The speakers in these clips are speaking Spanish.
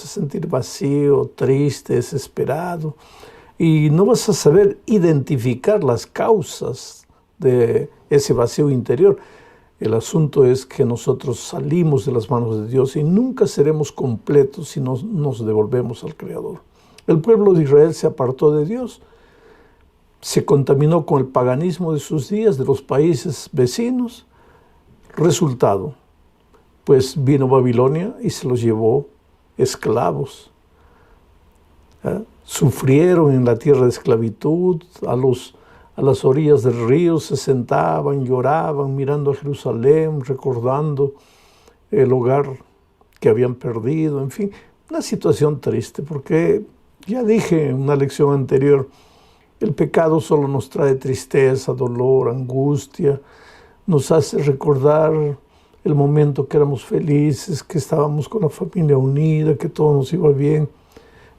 vas a sentir vacío, triste, desesperado, y no vas a saber identificar las causas de ese vacío interior. El asunto es que nosotros salimos de las manos de Dios y nunca seremos completos si no nos devolvemos al Creador. El pueblo de Israel se apartó de Dios, se contaminó con el paganismo de sus días, de los países vecinos. Resultado, pues vino Babilonia y se los llevó esclavos. Sufrieron en la tierra de esclavitud, a las orillas del río se sentaban, lloraban, mirando a Jerusalén, recordando el hogar que habían perdido, en fin, una situación triste, porque ya dije en una lección anterior, el pecado solo nos trae tristeza, dolor, angustia, nos hace recordar el momento que éramos felices, que estábamos con la familia unida, que todo nos iba bien,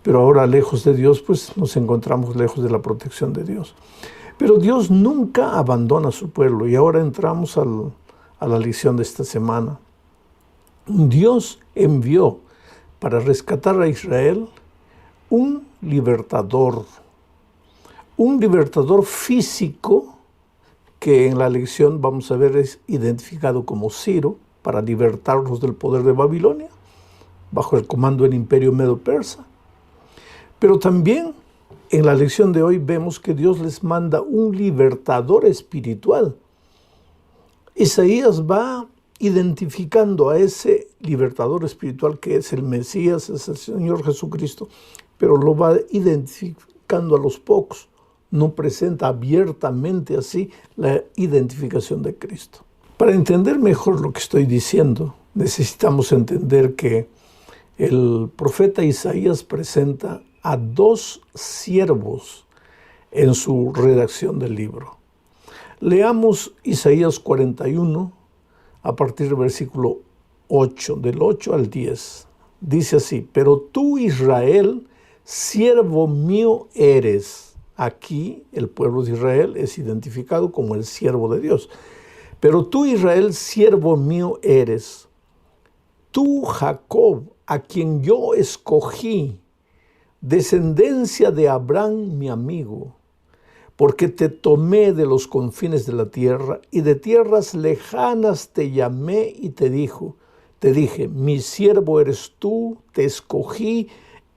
pero ahora lejos de Dios, pues nos encontramos lejos de la protección de Dios. Pero Dios nunca abandona a su pueblo, y ahora entramos a la lección de esta semana. Dios envió para rescatar a Israel un libertador físico, que en la lección vamos a ver es identificado como Ciro, para libertarlos del poder de Babilonia, bajo el comando del imperio medo-persa. Pero también en la lección de hoy vemos que Dios les manda un libertador espiritual. Isaías va identificando a ese libertador espiritual que es el Mesías, es el Señor Jesucristo, pero lo va identificando a los pocos. No presenta abiertamente así la identificación de Cristo. Para entender mejor lo que estoy diciendo, necesitamos entender que el profeta Isaías presenta a dos siervos en su redacción del libro. Leamos Isaías 41 a partir del versículo 8, del 8 al 10. Dice así: pero tú, Israel, siervo mío eres. Aquí el pueblo de Israel es identificado como el siervo de Dios. Pero tú, Israel, siervo mío eres. Tú, Jacob, a quien yo escogí, descendencia de Abraham, mi amigo, porque te tomé de los confines de la tierra y de tierras lejanas te llamé y te dije, mi siervo eres tú, te escogí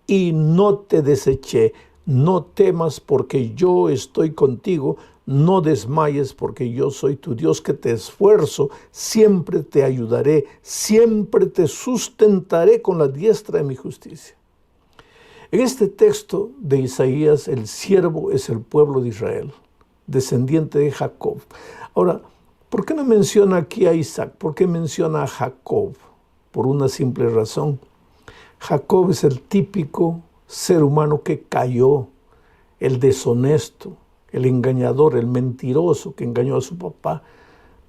y no te deseché. No temas porque yo estoy contigo, no desmayes porque yo soy tu Dios que te esfuerzo, siempre te ayudaré, siempre te sustentaré con la diestra de mi justicia. En este texto de Isaías, el siervo es el pueblo de Israel, descendiente de Jacob. Ahora, ¿por qué no menciona aquí a Isaac? ¿Por qué menciona a Jacob? Por una simple razón. Jacob es el típico ser humano que cayó, el deshonesto, el engañador, el mentiroso que engañó a su papá,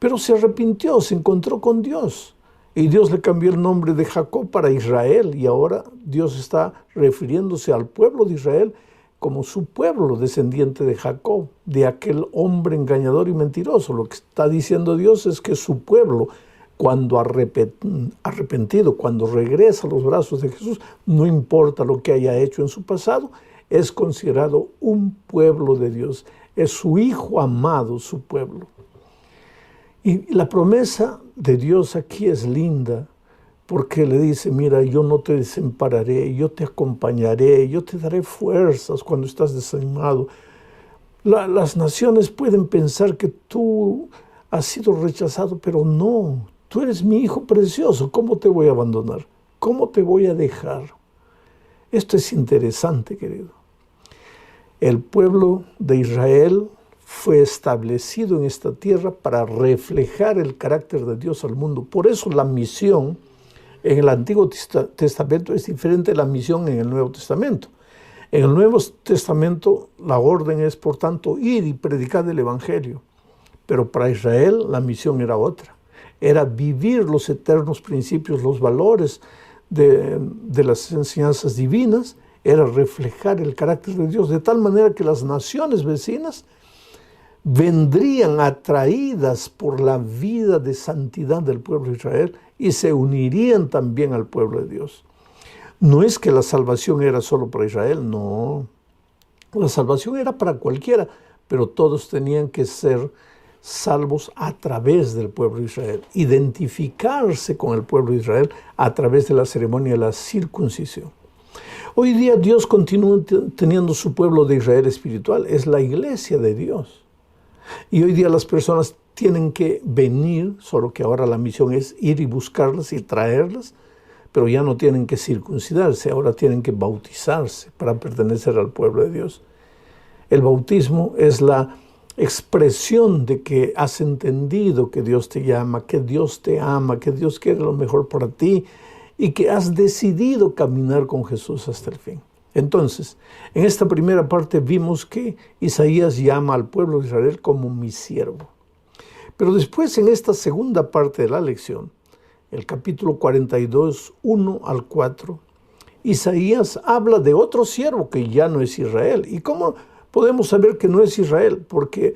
pero se arrepintió, se encontró con Dios. Y Dios le cambió el nombre de Jacob para Israel, y ahora Dios está refiriéndose al pueblo de Israel como su pueblo, descendiente de Jacob, de aquel hombre engañador y mentiroso. Lo que está diciendo Dios es que su pueblo, cuando arrepentido, cuando regresa a los brazos de Jesús, no importa lo que haya hecho en su pasado, es considerado un pueblo de Dios. Es su hijo amado, su pueblo. Y la promesa de Dios aquí es linda, porque le dice, mira, yo no te desampararé, yo te acompañaré, yo te daré fuerzas cuando estás desanimado. Las naciones pueden pensar que tú has sido rechazado, pero no, tú eres mi hijo precioso, ¿cómo te voy a abandonar? ¿Cómo te voy a dejar? Esto es interesante, querido. El pueblo de Israel fue establecido en esta tierra para reflejar el carácter de Dios al mundo. Por eso la misión en el Antiguo Testamento es diferente de la misión en el Nuevo Testamento. En el Nuevo Testamento la orden es, por tanto, ir y predicar el Evangelio. Pero para Israel la misión era otra. Era vivir los eternos principios, los valores de las enseñanzas divinas. Era reflejar el carácter de Dios, de tal manera que las naciones vecinas vendrían atraídas por la vida de santidad del pueblo de Israel y se unirían también al pueblo de Dios. No es que la salvación era solo para Israel, no. La salvación era para cualquiera, pero todos tenían que ser salvos a través del pueblo de Israel, identificarse con el pueblo de Israel a través de la ceremonia de la circuncisión. Hoy día Dios continúa teniendo su pueblo de Israel espiritual, es la iglesia de Dios. Y hoy día las personas tienen que venir, solo que ahora la misión es ir y buscarlas y traerlas, pero ya no tienen que circuncidarse, ahora tienen que bautizarse para pertenecer al pueblo de Dios. El bautismo es la expresión de que has entendido que Dios te llama, que Dios te ama, que Dios quiere lo mejor para ti y que has decidido caminar con Jesús hasta el fin. Entonces, en esta primera parte vimos que Isaías llama al pueblo de Israel como mi siervo. Pero después, en esta segunda parte de la lección, el capítulo 42, 1 al 4, Isaías habla de otro siervo que ya no es Israel. ¿Y cómo podemos saber que no es Israel? Porque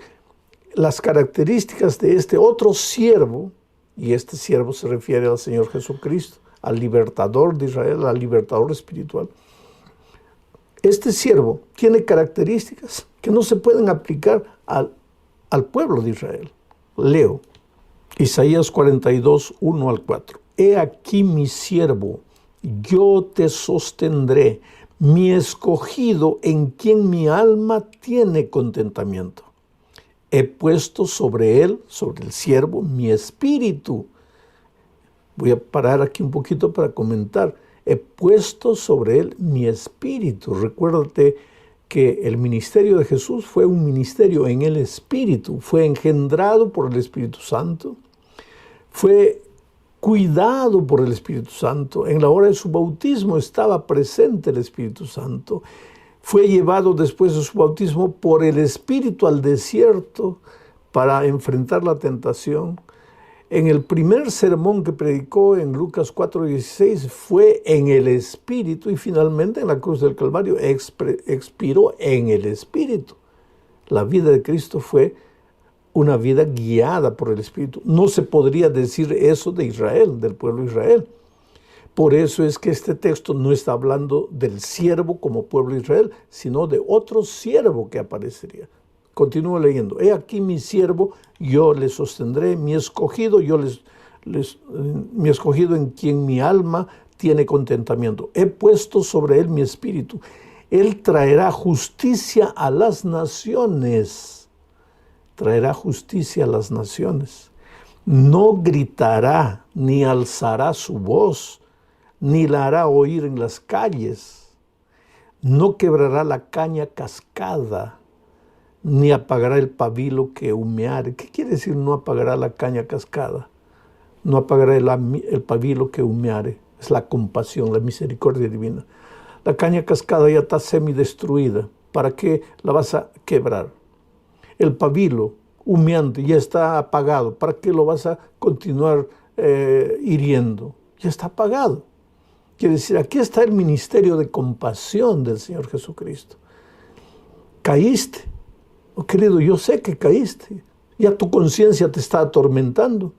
las características de este otro siervo, y este siervo se refiere al Señor Jesucristo, al libertador de Israel, al libertador espiritual. Este siervo tiene características que no se pueden aplicar al pueblo de Israel. Leo Isaías 42, 1 al 4. He aquí mi siervo, yo te sostendré, mi escogido en quien mi alma tiene contentamiento. He puesto sobre él, sobre el siervo, mi espíritu. Voy a parar aquí un poquito para comentar. He puesto sobre él mi espíritu. Recuérdate que el ministerio de Jesús fue un ministerio en el Espíritu, fue engendrado por el Espíritu Santo, fue cuidado por el Espíritu Santo. En la hora de su bautismo estaba presente el Espíritu Santo. Fue llevado después de su bautismo por el Espíritu al desierto para enfrentar la tentación. En el primer sermón que predicó en Lucas 4:16 fue en el Espíritu y finalmente en la cruz del Calvario expiró en el Espíritu. La vida de Cristo fue una vida guiada por el Espíritu. No se podría decir eso de Israel, del pueblo de Israel. Por eso es que este texto no está hablando del siervo como pueblo de Israel, sino de otro siervo que aparecería. Continúo leyendo. He aquí mi siervo, yo le sostendré, mi escogido, mi escogido en quien mi alma tiene contentamiento. He puesto sobre él mi espíritu. Él traerá justicia a las naciones. Traerá justicia a las naciones. No gritará ni alzará su voz, ni la hará oír en las calles. No quebrará la caña cascada, ni apagará el pabilo que humeare. ¿Qué quiere decir no apagará la caña cascada? No apagará el pabilo que humeare. Es la compasión, la misericordia divina. La caña cascada ya está semidestruida. ¿Para qué la vas a quebrar? El pabilo humeante ya está apagado. ¿Para qué lo vas a continuar hiriendo? Ya está apagado. Quiere decir, aquí está el ministerio de compasión del Señor Jesucristo. Caíste. Oh, querido, yo sé que caíste. Ya tu conciencia te está atormentando.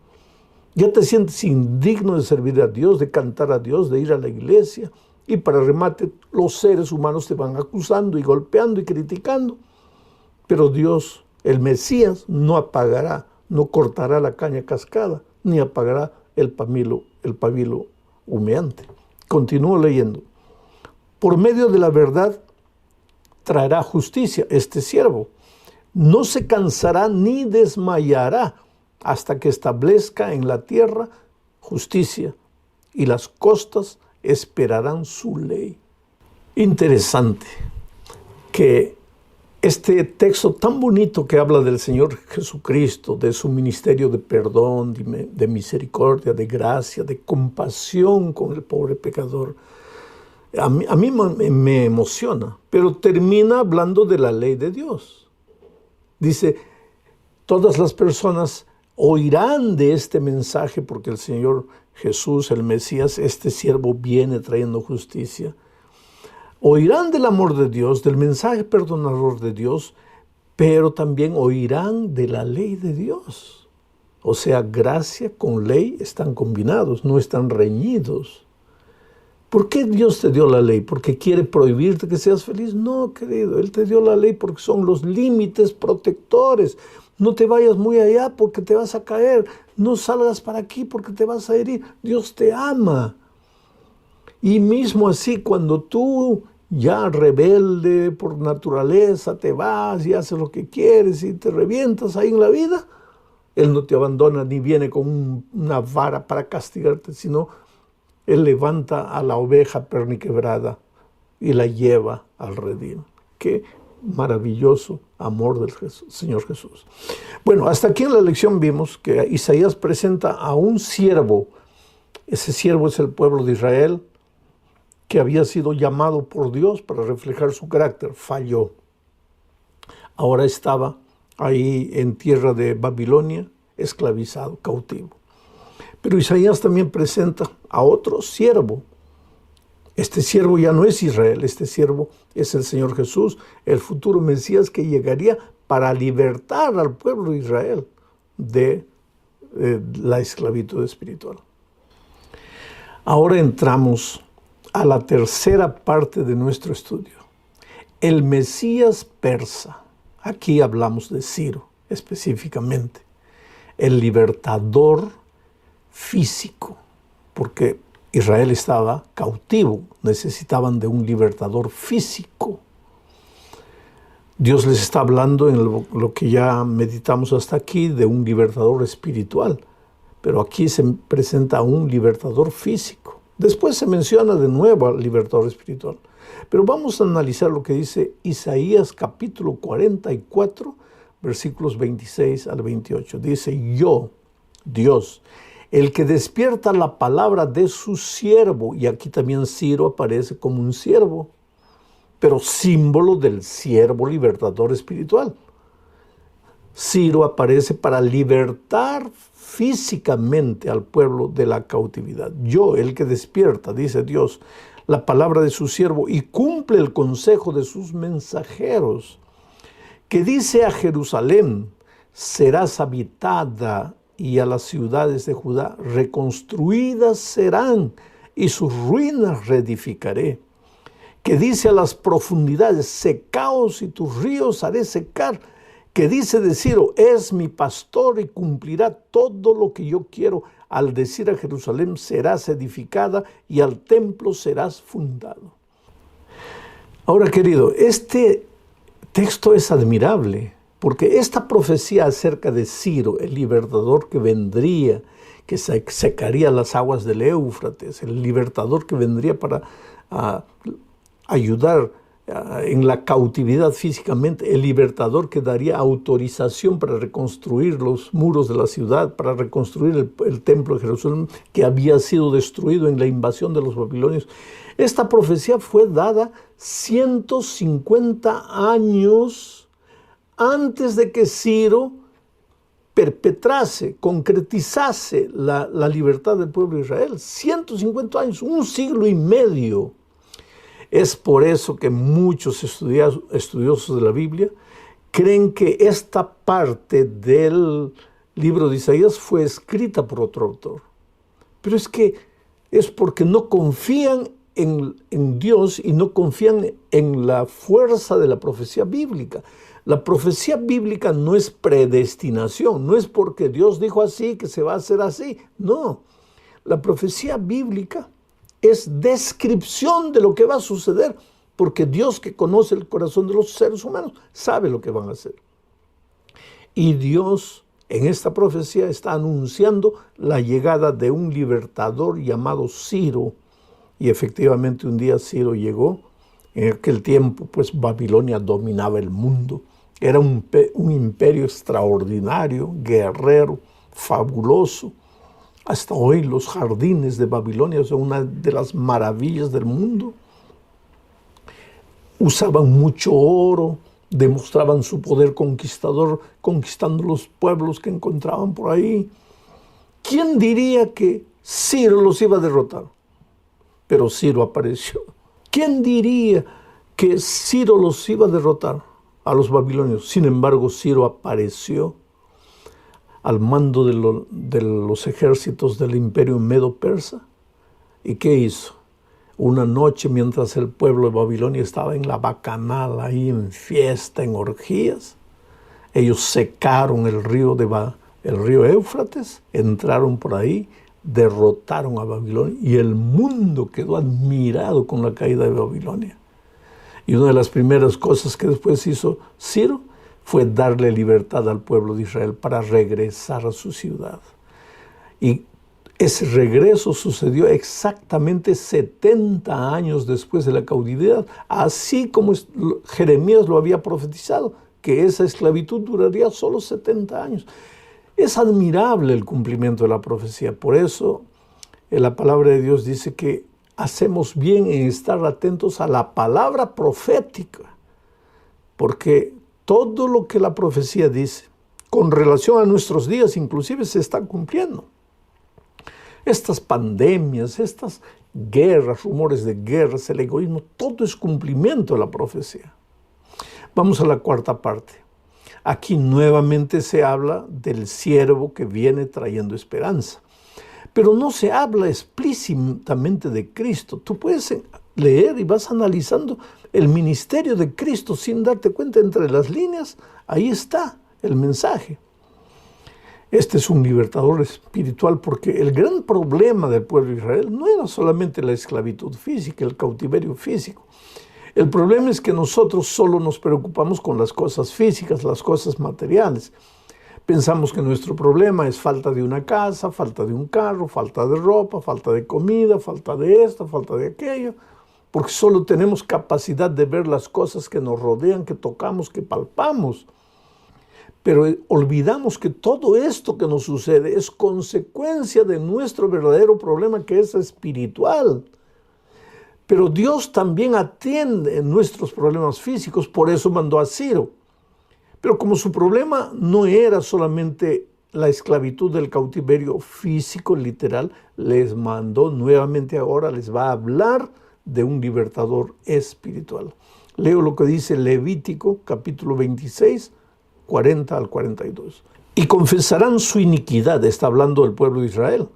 Ya te sientes indigno de servir a Dios, de cantar a Dios, de ir a la iglesia. Y para remate, los seres humanos te van acusando y golpeando y criticando. Pero Dios, el Mesías, no apagará, no cortará la caña cascada, ni apagará el pabilo humeante. Continúo leyendo. Por medio de la verdad traerá justicia este siervo. No se cansará ni desmayará hasta que establezca en la tierra justicia, y las costas esperarán su ley. Interesante que este texto tan bonito que habla del Señor Jesucristo, de su ministerio de perdón, de misericordia, de gracia, de compasión con el pobre pecador, a mí me emociona, pero termina hablando de la ley de Dios. Dice, todas las personas oirán de este mensaje porque el Señor Jesús, el Mesías, este siervo viene trayendo justicia. Oirán del amor de Dios, del mensaje perdonador de Dios, pero también oirán de la ley de Dios. O sea, gracia con ley están combinados, no están reñidos. ¿Por qué Dios te dio la ley? ¿Porque quiere prohibirte que seas feliz? No, querido, Él te dio la ley porque son los límites protectores. No te vayas muy allá porque te vas a caer. No salgas para aquí porque te vas a herir. Dios te ama. Y mismo así, cuando tú ya rebelde por naturaleza te vas y haces lo que quieres y te revientas ahí en la vida, Él no te abandona ni viene con una vara para castigarte, sino Él levanta a la oveja perniquebrada y la lleva al redil. Qué maravilloso amor del Señor Jesús. Bueno, hasta aquí en la lección vimos que Isaías presenta a un siervo. Ese siervo es el pueblo de Israel, que había sido llamado por Dios para reflejar su carácter. Falló. Ahora estaba ahí en tierra de Babilonia, esclavizado, cautivo. Pero Isaías también presenta a otro siervo. Este siervo ya no es Israel, este siervo es el Señor Jesús, el futuro Mesías que llegaría para libertar al pueblo de Israel de la esclavitud espiritual. Ahora entramos a la tercera parte de nuestro estudio. El Mesías persa. Aquí hablamos de Ciro específicamente. El libertador físico, porque Israel estaba cautivo, necesitaban de un libertador físico. Dios les está hablando en lo que ya meditamos hasta aquí de un libertador espiritual, pero aquí se presenta un libertador físico. Después se menciona de nuevo al libertador espiritual. Pero vamos a analizar lo que dice Isaías capítulo 44, versículos 26 al 28. Dice, yo, Dios, el que despierta la palabra de su siervo, y aquí también Ciro aparece como un siervo, pero símbolo del siervo libertador espiritual. Ciro aparece para libertar físicamente al pueblo de la cautividad. Yo, el que despierta, dice Dios, la palabra de su siervo y cumple el consejo de sus mensajeros, que dice a Jerusalén, serás habitada, y a las ciudades de Judá reconstruidas serán, y sus ruinas reedificaré. Que dice a las profundidades, secaos y tus ríos haré secar. Que dice de Ciro, es mi pastor y cumplirá todo lo que yo quiero. Al decir a Jerusalén, serás edificada y al templo serás fundado. Ahora, querido, este texto es admirable, porque esta profecía acerca de Ciro, el libertador que vendría, que secaría las aguas del Éufrates, el libertador que vendría para ayudar en la cautividad físicamente, el libertador que daría autorización para reconstruir los muros de la ciudad, para reconstruir el templo de Jerusalén que había sido destruido en la invasión de los babilonios. Esta profecía fue dada 150 años antes de que Ciro perpetrase, concretizase la libertad del pueblo de Israel. 150 años, un siglo y medio. Es por eso que muchos estudiosos de la Biblia creen que esta parte del libro de Isaías fue escrita por otro autor. Pero es porque no confían en Dios y no confían en la fuerza de la profecía bíblica. La profecía bíblica no es predestinación, no es porque Dios dijo así que se va a hacer así. No, la profecía bíblica es descripción de lo que va a suceder, porque Dios, que conoce el corazón de los seres humanos, sabe lo que van a hacer. Y Dios en esta profecía está anunciando la llegada de un libertador llamado Ciro. Y efectivamente un día Ciro llegó. En aquel tiempo, pues Babilonia dominaba el mundo. Era un imperio extraordinario, guerrero, fabuloso. Hasta hoy los jardines de Babilonia son una de las maravillas del mundo. Usaban mucho oro, demostraban su poder conquistador, conquistando los pueblos que encontraban por ahí. ¿Quién diría que Ciro los iba a derrotar? Pero Ciro apareció. ¿Quién diría que Ciro los iba a derrotar a los babilonios? Sin embargo, Ciro apareció al mando de los ejércitos del imperio medo-persa. ¿Y qué hizo? Una noche, mientras el pueblo de Babilonia estaba en la bacanal, ahí en fiesta, en orgías, ellos secaron el río Éufrates, entraron por ahí, derrotaron a Babilonia y el mundo quedó admirado con la caída de Babilonia. Y una de las primeras cosas que después hizo Ciro fue darle libertad al pueblo de Israel para regresar a su ciudad. Y ese regreso sucedió exactamente 70 años después de la cautividad, así como Jeremías lo había profetizado, que esa esclavitud duraría solo 70 años. Es admirable el cumplimiento de la profecía. Por eso la palabra de Dios dice que hacemos bien en estar atentos a la palabra profética, porque todo lo que la profecía dice, con relación a nuestros días inclusive, se está cumpliendo. Estas pandemias, estas guerras, rumores de guerras, el egoísmo, todo es cumplimiento de la profecía. Vamos a la cuarta parte. Aquí nuevamente se habla del siervo que viene trayendo esperanza. Pero no se habla explícitamente de Cristo. Tú puedes leer y vas analizando el ministerio de Cristo sin darte cuenta entre las líneas. Ahí está el mensaje. Este es un libertador espiritual porque el gran problema del pueblo de Israel no era solamente la esclavitud física, el cautiverio físico. El problema es que nosotros solo nos preocupamos con las cosas físicas, las cosas materiales. Pensamos que nuestro problema es falta de una casa, falta de un carro, falta de ropa, falta de comida, falta de esto, falta de aquello, porque solo tenemos capacidad de ver las cosas que nos rodean, que tocamos, que palpamos. Pero olvidamos que todo esto que nos sucede es consecuencia de nuestro verdadero problema, que es espiritual. Pero Dios también atiende nuestros problemas físicos, por eso mandó a Ciro. Pero como su problema no era solamente la esclavitud del cautiverio físico, literal, les mandó nuevamente ahora, les va a hablar de un libertador espiritual. Leo lo que dice Levítico, capítulo 26, 40 al 42. Y confesarán su iniquidad, está hablando del pueblo de Israel,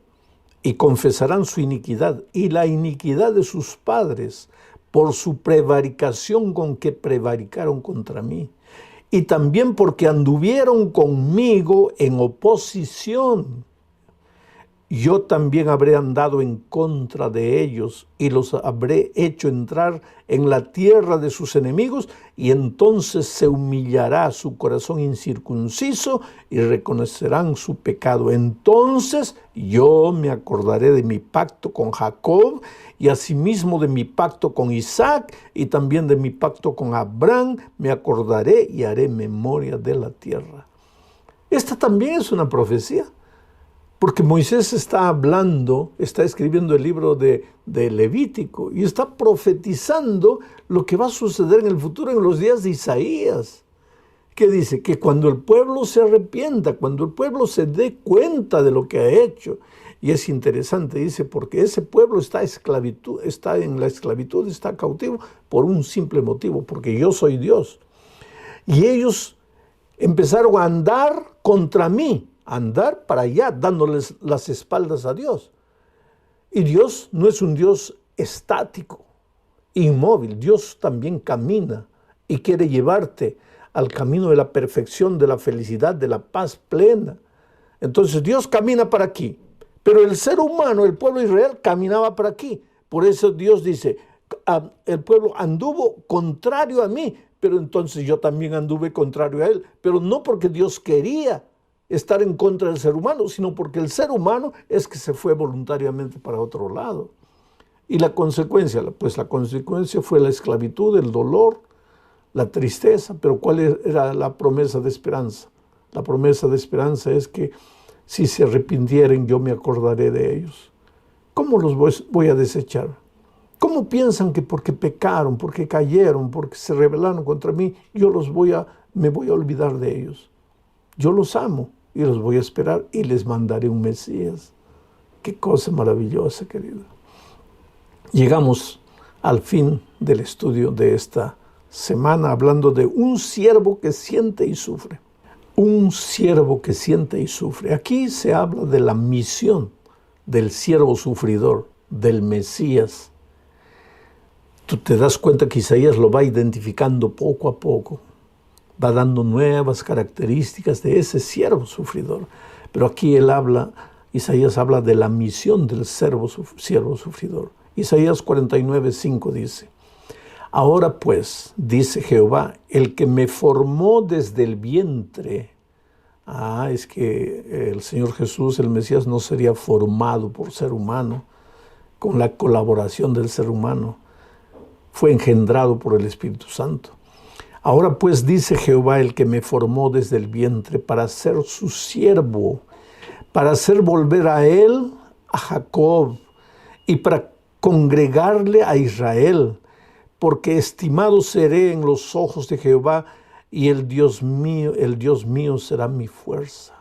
y confesarán su iniquidad y la iniquidad de sus padres por su prevaricación con que prevaricaron contra mí. Y también porque anduvieron conmigo en oposición. Yo también habré andado en contra de ellos y los habré hecho entrar en la tierra de sus enemigos, y entonces se humillará su corazón incircunciso y reconocerán su pecado. Entonces yo me acordaré de mi pacto con Jacob y asimismo de mi pacto con Isaac y también de mi pacto con Abraham. Me acordaré y haré memoria de la tierra. Esta también es una profecía. Porque Moisés está hablando, está escribiendo el libro de Levítico y está profetizando lo que va a suceder en el futuro, en los días de Isaías. Que dice que cuando el pueblo se arrepienta, cuando el pueblo se dé cuenta de lo que ha hecho. Y es interesante, dice, porque ese pueblo está en la esclavitud, está cautivo por un simple motivo, porque yo soy Dios. Y ellos empezaron a andar contra mí. Andar para allá, dándoles las espaldas a Dios. Y Dios no es un Dios estático, inmóvil. Dios también camina y quiere llevarte al camino de la perfección, de la felicidad, de la paz plena. Entonces Dios camina para aquí, pero el ser humano, el pueblo de Israel, caminaba para aquí. Por eso Dios dice, el pueblo anduvo contrario a mí, pero entonces yo también anduve contrario a él. Pero no porque Dios quería estar en contra del ser humano, sino porque el ser humano es que se fue voluntariamente para otro lado. Y la consecuencia, pues la consecuencia fue la esclavitud, el dolor, la tristeza. Pero ¿cuál era la promesa de esperanza? La promesa de esperanza es que si se arrepintieren, yo me acordaré de ellos. ¿Cómo los voy a desechar? ¿Cómo piensan que porque pecaron, porque cayeron, porque se rebelaron contra mí, me voy a olvidar de ellos? Yo los amo y los voy a esperar y les mandaré un Mesías. Qué cosa maravillosa, querido. Llegamos al fin del estudio de esta semana hablando de un siervo que siente y sufre. Un siervo que siente y sufre. Aquí se habla de la misión del siervo sufridor, del Mesías. Tú te das cuenta que Isaías lo va identificando poco a poco, va dando nuevas características de ese siervo sufridor. Pero aquí Isaías habla de la misión del siervo sufridor. Isaías 49:5 dice: ahora pues, dice Jehová, el que me formó desde el vientre. Es que el Señor Jesús, el Mesías, no sería formado por ser humano, con la colaboración del ser humano. Fue engendrado por el Espíritu Santo. Ahora pues, dice Jehová, el que me formó desde el vientre, para ser su siervo, para hacer volver a él, a Jacob, y para congregarle a Israel, porque estimado seré en los ojos de Jehová, y el Dios mío será mi fuerza.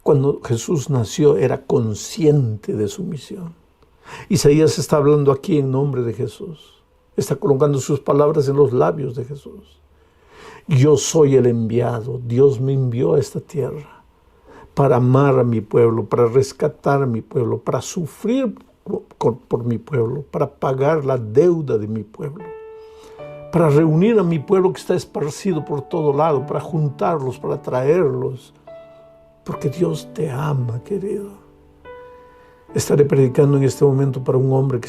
Cuando Jesús nació era consciente de su misión. Isaías está hablando aquí en nombre de Jesús. Está colocando sus palabras en los labios de Jesús. Yo soy el enviado. Dios me envió a esta tierra para amar a mi pueblo, para rescatar a mi pueblo, para sufrir por mi pueblo, para pagar la deuda de mi pueblo, para reunir a mi pueblo que está esparcido por todo lado, para juntarlos, para traerlos, porque Dios te ama, querido. Estaré predicando en este momento para un hombre que